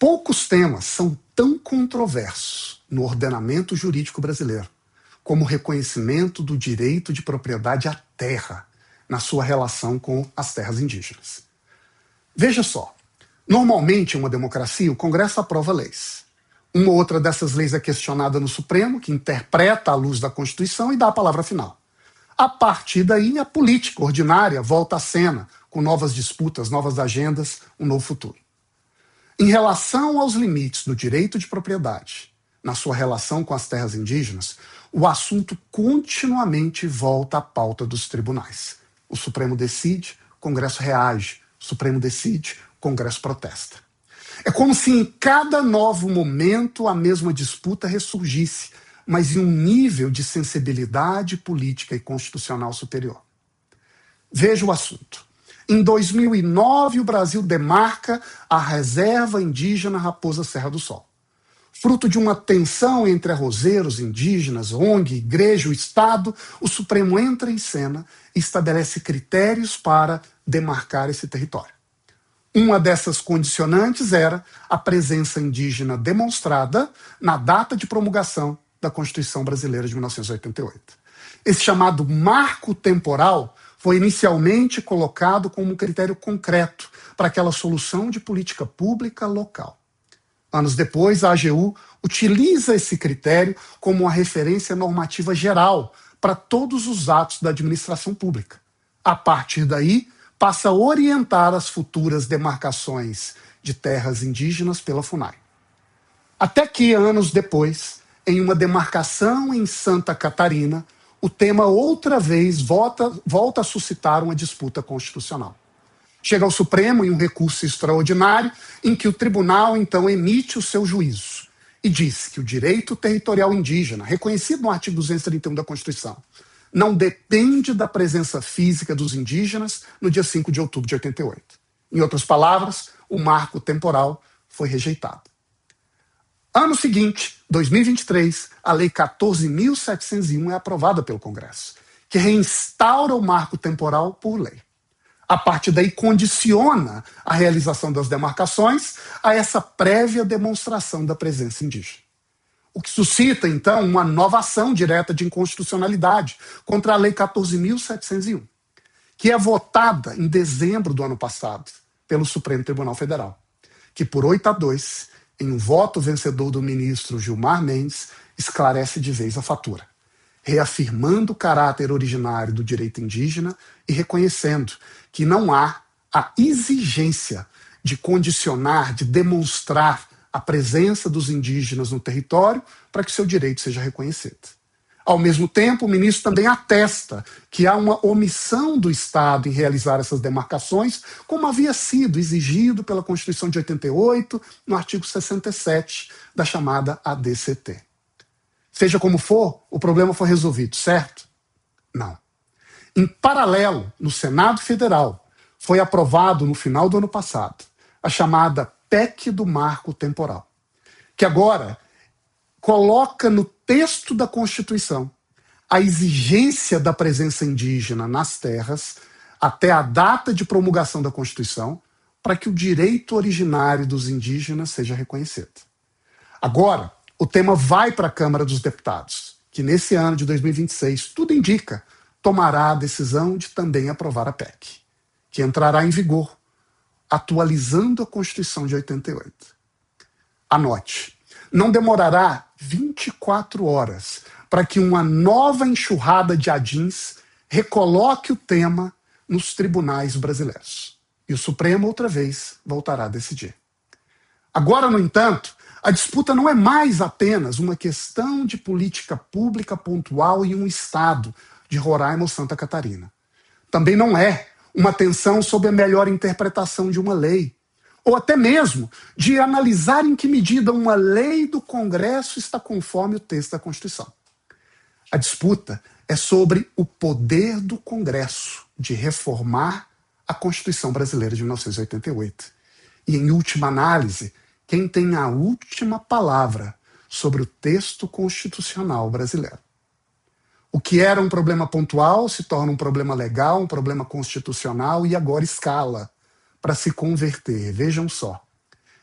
Poucos temas são tão controversos no ordenamento jurídico brasileiro como o reconhecimento do direito de propriedade à terra na sua relação com as terras indígenas. Veja só, normalmente em uma democracia o Congresso aprova leis. Uma ou outra dessas leis é questionada no Supremo, que interpreta à luz da Constituição e dá a palavra final. A partir daí, a política ordinária volta à cena, com novas disputas, novas agendas, um novo futuro. Em relação aos limites do direito de propriedade, na sua relação com as terras indígenas, o assunto continuamente volta à pauta dos tribunais. O Supremo decide, o Congresso reage. O Supremo decide, o Congresso protesta. É como se em cada novo momento a mesma disputa ressurgisse, mas em um nível de sensibilidade política e constitucional superior. Veja o assunto. Em 2009, o Brasil demarca a reserva indígena Raposa Serra do Sol. Fruto de uma tensão entre arrozeiros, indígenas, ONG, igreja, o Estado, o Supremo entra em cena e estabelece critérios para demarcar esse território. Uma dessas condicionantes era a presença indígena demonstrada na data de promulgação da Constituição Brasileira de 1988. Esse chamado marco temporal foi inicialmente colocado como um critério concreto para aquela solução de política pública local. Anos depois, a AGU utiliza esse critério como uma referência normativa geral para todos os atos da administração pública. A partir daí, passa a orientar as futuras demarcações de terras indígenas pela FUNAI. Até que, anos depois, em uma demarcação em Santa Catarina, o tema outra vez volta a suscitar uma disputa constitucional. Chega ao Supremo em um recurso extraordinário, em que o tribunal, então, emite o seu juízo e diz que o direito territorial indígena, reconhecido no artigo 231 da Constituição, não depende da presença física dos indígenas no dia 5 de outubro de 88. Em outras palavras, o marco temporal foi rejeitado. Ano seguinte, 2023, a Lei 14.701 é aprovada pelo Congresso, que reinstaura o marco temporal por lei. A partir daí, condiciona a realização das demarcações a essa prévia demonstração da presença indígena. O que suscita, então, uma nova ação direta de inconstitucionalidade contra a Lei 14.701, que é votada em dezembro do ano passado pelo Supremo Tribunal Federal, que por 8-2, em um voto vencedor do ministro Gilmar Mendes, esclarece de vez a fatura, reafirmando o caráter originário do direito indígena e reconhecendo que não há a exigência de condicionar, de demonstrar a presença dos indígenas no território para que seu direito seja reconhecido. Ao mesmo tempo, o ministro também atesta que há uma omissão do Estado em realizar essas demarcações, como havia sido exigido pela Constituição de 88, no artigo 67 da chamada ADCT. Seja como for, o problema foi resolvido, certo? Não. Em paralelo, no Senado Federal, foi aprovado no final do ano passado a chamada PEC do Marco Temporal, que agora coloca no texto da Constituição a exigência da presença indígena nas terras até a data de promulgação da Constituição para que o direito originário dos indígenas seja reconhecido. Agora, o tema vai para a Câmara dos Deputados, que nesse ano de 2026, tudo indica, tomará a decisão de também aprovar a PEC, que entrará em vigor, atualizando a Constituição de 88. Anote, não demorará 24 horas para que uma nova enxurrada de adins recoloque o tema nos tribunais brasileiros. E o Supremo, outra vez, voltará a decidir. Agora, no entanto, a disputa não é mais apenas uma questão de política pública pontual em um estado, de Roraima ou Santa Catarina. Também não é uma tensão sobre a melhor interpretação de uma lei, ou até mesmo de analisar em que medida uma lei do Congresso está conforme o texto da Constituição. A disputa é sobre o poder do Congresso de reformar a Constituição Brasileira de 1988. E, em última análise, quem tem a última palavra sobre o texto constitucional brasileiro. O que era um problema pontual se torna um problema legal, um problema constitucional e agora escala para se converter, vejam só,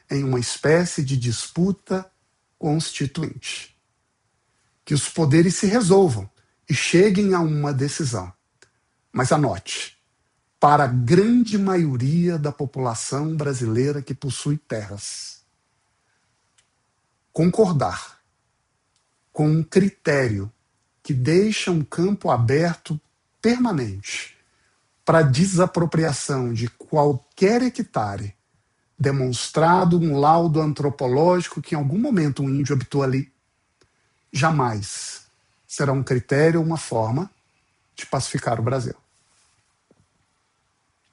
em uma espécie de disputa constituinte. Que os poderes se resolvam e cheguem a uma decisão. Mas anote, para a grande maioria da população brasileira que possui terras, concordar com um critério que deixa um campo aberto permanente para desapropriação de qualquer hectare, demonstrado um laudo antropológico que em algum momento um índio habitou ali, jamais será um critério ou uma forma de pacificar o Brasil.